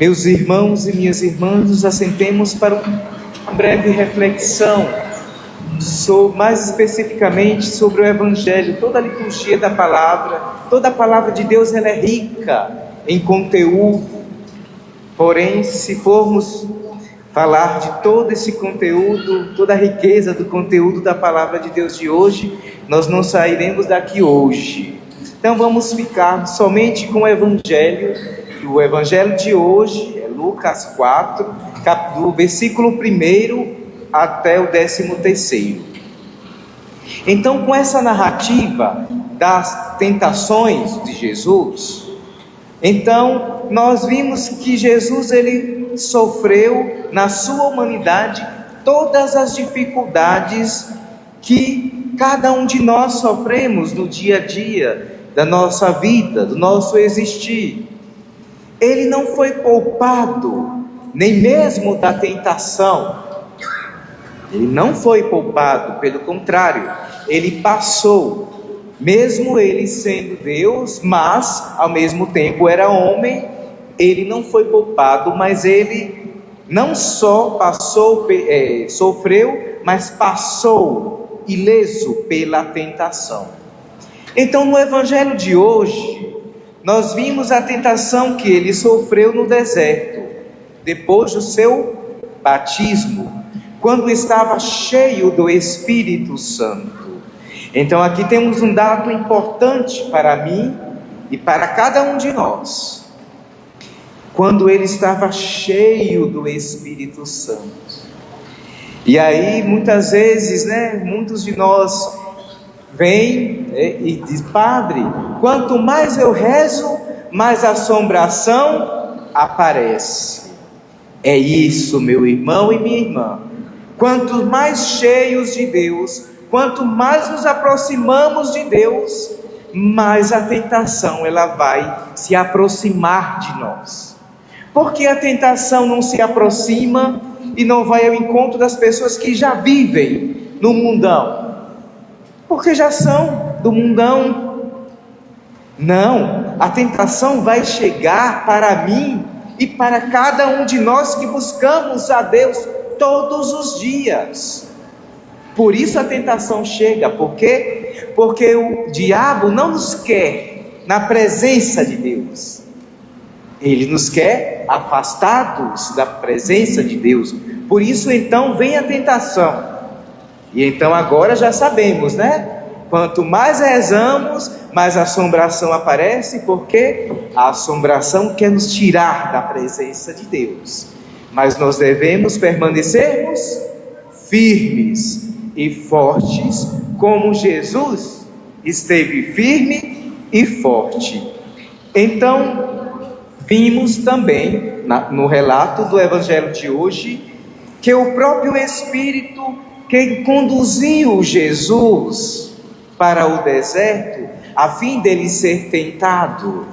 Meus irmãos e minhas irmãs, nos assentemos para uma breve reflexão, mais especificamente sobre o Evangelho. Toda a liturgia da palavra, toda a palavra de Deus, ela é rica em conteúdo. Porém, se formos falar de todo esse conteúdo, toda a riqueza do conteúdo da palavra de Deus de hoje, nós não sairemos daqui hoje. Então vamos ficar somente com o Evangelho. E o Evangelho de hoje é Lucas 4, do versículo 1 até o 13º. Então, com essa narrativa das tentações de Jesus, então nós vimos que Jesus ele sofreu na sua humanidade todas as dificuldades que cada um de nós sofremos no dia a dia da nossa vida, do nosso existir. Ele não foi poupado nem mesmo da tentação. Ele não foi poupado, pelo contrário, ele passou, mesmo ele sendo Deus, mas ao mesmo tempo era homem. Ele não foi poupado, mas ele não só passou, sofreu, mas passou ileso pela tentação. Então, no Evangelho de hoje, nós vimos a tentação que ele sofreu no deserto, depois do seu batismo, quando estava cheio do Espírito Santo. Então aqui temos um dado importante para mim e para cada um de nós. Quando ele estava cheio do Espírito Santo. E aí muitas vezes, muitos de nós vêm e dizem: Padre, quanto mais eu rezo, mais assombração aparece. É isso, meu irmão e minha irmã. Quanto mais cheios de Deus, quanto mais nos aproximamos de Deus, mais a tentação ela vai se aproximar de nós. Porque a tentação não se aproxima e não vai ao encontro das pessoas que já vivem no mundão? Porque já são do mundão. Não, a tentação vai chegar para mim e para cada um de nós que buscamos a Deus todos os dias. Por isso a tentação chega. Por quê? Porque o diabo não nos quer na presença de Deus. Ele nos quer afastados da presença de Deus. Por isso então vem a tentação. E então agora já sabemos, Quanto mais rezamos, mais a assombração aparece, porque a assombração quer nos tirar da presença de Deus. Mas nós devemos permanecermos firmes e fortes, como Jesus esteve firme e forte. Então, vimos também no relato do Evangelho de hoje que o próprio Espírito que conduziu Jesus para o deserto, a fim dele ser tentado.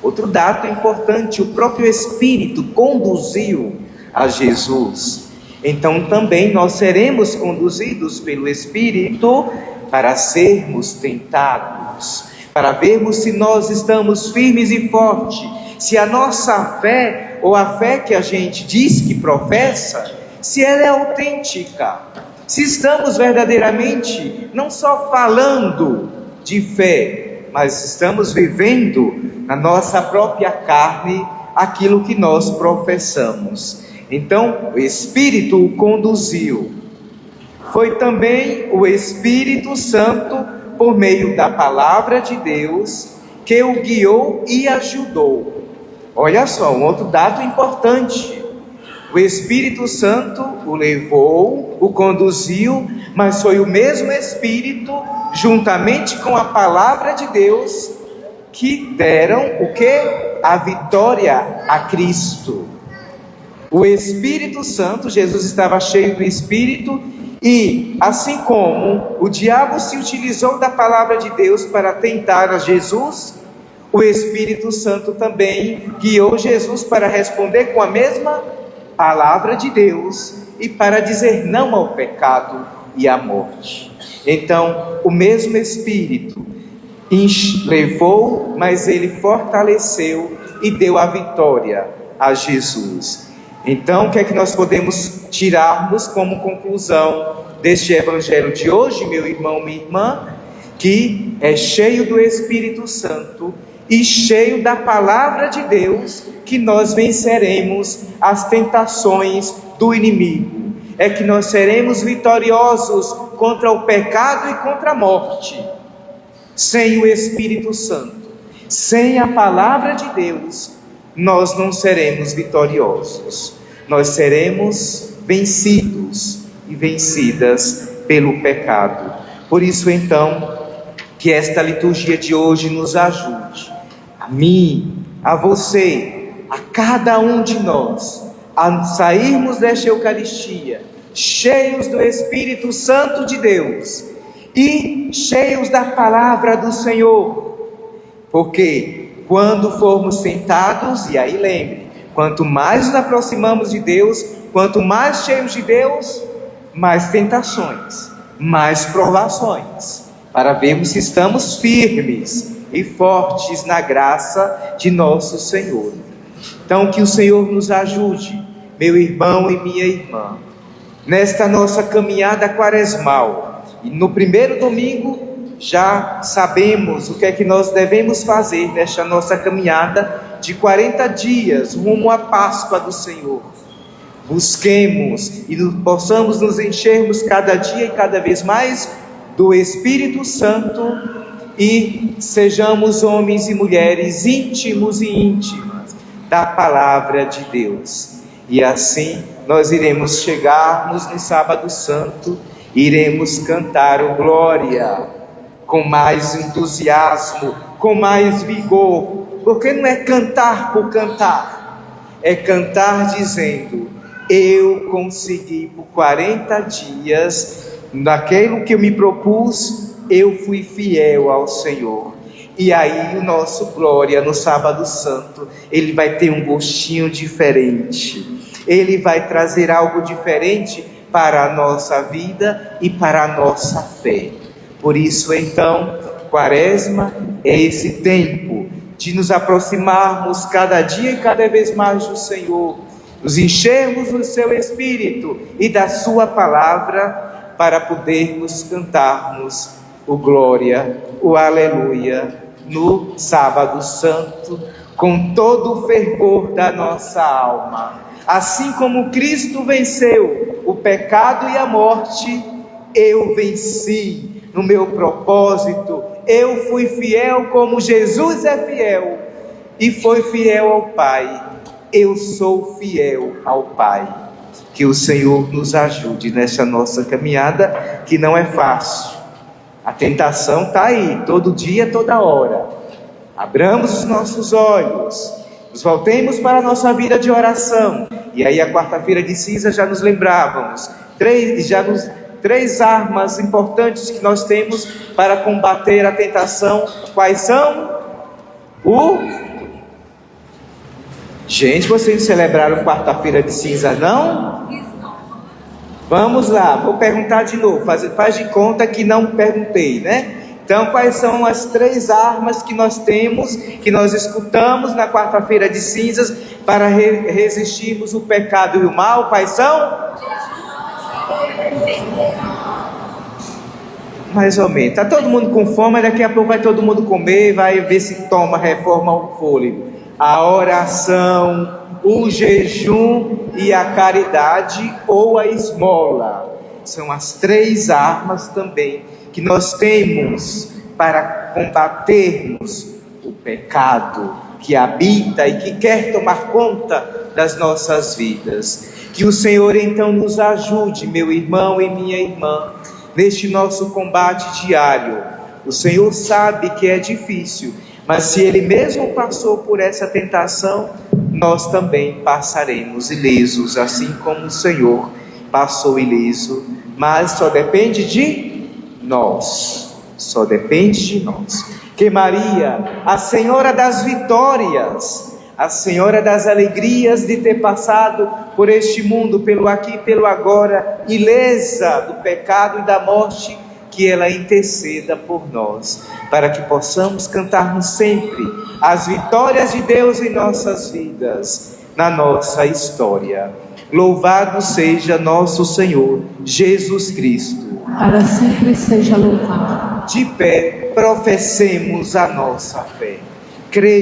Outro dado importante: o próprio Espírito conduziu a Jesus. Então também nós seremos conduzidos pelo Espírito para sermos tentados, para vermos se nós estamos firmes e fortes, se a nossa fé, ou a fé que a gente diz que professa, se ela é autêntica, se estamos verdadeiramente não só falando de fé, mas estamos vivendo na nossa própria carne aquilo que nós professamos. Então o Espírito o conduziu. Foi também o Espírito Santo, por meio da palavra de Deus, que o guiou e ajudou. Olha só, um outro dado importante: o Espírito Santo o levou, o conduziu, mas foi o mesmo Espírito, juntamente com a palavra de Deus, que deram o quê? A vitória a Cristo. O Espírito Santo, Jesus estava cheio do Espírito, e assim como o diabo se utilizou da palavra de Deus para tentar a Jesus, o Espírito Santo também guiou Jesus para responder com a mesma palavra de Deus e para dizer não ao pecado e à morte. Então, o mesmo Espírito levou, mas ele fortaleceu e deu a vitória a Jesus. Então, o que é que nós podemos tirarmos como conclusão deste evangelho de hoje, meu irmão, minha irmã? Que é cheio do Espírito Santo e cheio da palavra de Deus que nós venceremos as tentações do inimigo. É que nós seremos vitoriosos contra o pecado e contra a morte. Sem o Espírito Santo, sem a palavra de Deus, nós não seremos vitoriosos. Nós seremos vencidos e vencidas pelo pecado. Por isso, então, que esta liturgia de hoje nos ajude, a mim, a você, a cada um de nós, a sairmos desta Eucaristia cheios do Espírito Santo de Deus e cheios da palavra do Senhor. Porque quando formos tentados, e aí lembre, quanto mais nos aproximamos de Deus, quanto mais cheios de Deus, mais tentações, mais provações, para vermos se estamos firmes e fortes na graça de nosso Senhor. Então, que o Senhor nos ajude, meu irmão e minha irmã, nesta nossa caminhada quaresmal. E no primeiro domingo, já sabemos o que é que nós devemos fazer nesta nossa caminhada de 40 dias, rumo à Páscoa do Senhor. Busquemos e possamos nos enchermos cada dia e cada vez mais do Espírito Santo e sejamos homens e mulheres íntimos e íntimas da palavra de Deus. E assim nós iremos chegarmos no Sábado Santo, iremos cantar o Glória com mais entusiasmo, com mais vigor, porque não é cantar por cantar, é cantar dizendo: eu consegui por 40 dias, naquilo que eu me propus, eu fui fiel ao Senhor. E aí o nosso Glória no Sábado Santo, ele vai ter um gostinho diferente, ele vai trazer algo diferente para a nossa vida e para a nossa fé. Por isso, então, Quaresma é esse tempo de nos aproximarmos cada dia e cada vez mais do Senhor, nos enchermos do seu Espírito e da sua palavra, para podermos cantarmos o Glória, o Aleluia, no Sábado Santo, com todo o fervor da nossa alma. Assim como Cristo venceu o pecado e a morte, eu venci no meu propósito, eu fui fiel como Jesus é fiel e foi fiel ao Pai. Eu sou fiel ao Pai. Que o Senhor nos ajude nessa nossa caminhada, que não é fácil. A tentação está aí, todo dia, toda hora. Abramos os nossos olhos, nos voltemos para a nossa vida de oração. E aí a quarta-feira de cinza já nos lembrávamos, três armas importantes que nós temos para combater a tentação. Quais são? Gente, vocês celebraram quarta-feira de cinza, não? Vamos lá, vou perguntar de novo, faz de conta que não perguntei, né? Então, quais são as 3 armas que nós temos, que nós escutamos na quarta-feira de cinzas, para resistirmos o pecado e o mal? Quais são? Mais ou menos. Está todo mundo com fome, daqui a pouco vai todo mundo comer, vai ver se reforma o fôlego. A oração, o jejum e a caridade ou a esmola. São as 3 armas também que nós temos para combatermos o pecado que habita e que quer tomar conta das nossas vidas. Que o Senhor então nos ajude, meu irmão e minha irmã, neste nosso combate diário. O Senhor sabe que é difícil, mas se Ele mesmo passou por essa tentação, nós também passaremos ilesos, assim como o Senhor passou ileso. Mas só depende de nós, só depende de nós. Que Maria, a Senhora das vitórias, a Senhora das alegrias de ter passado por este mundo, pelo aqui e pelo agora, ilesa do pecado e da morte, que ela interceda por nós, para que possamos cantarmos sempre as vitórias de Deus em nossas vidas. na nossa história. Louvado seja nosso Senhor Jesus Cristo. Para sempre seja louvado. De pé, professemos a nossa fé. Creio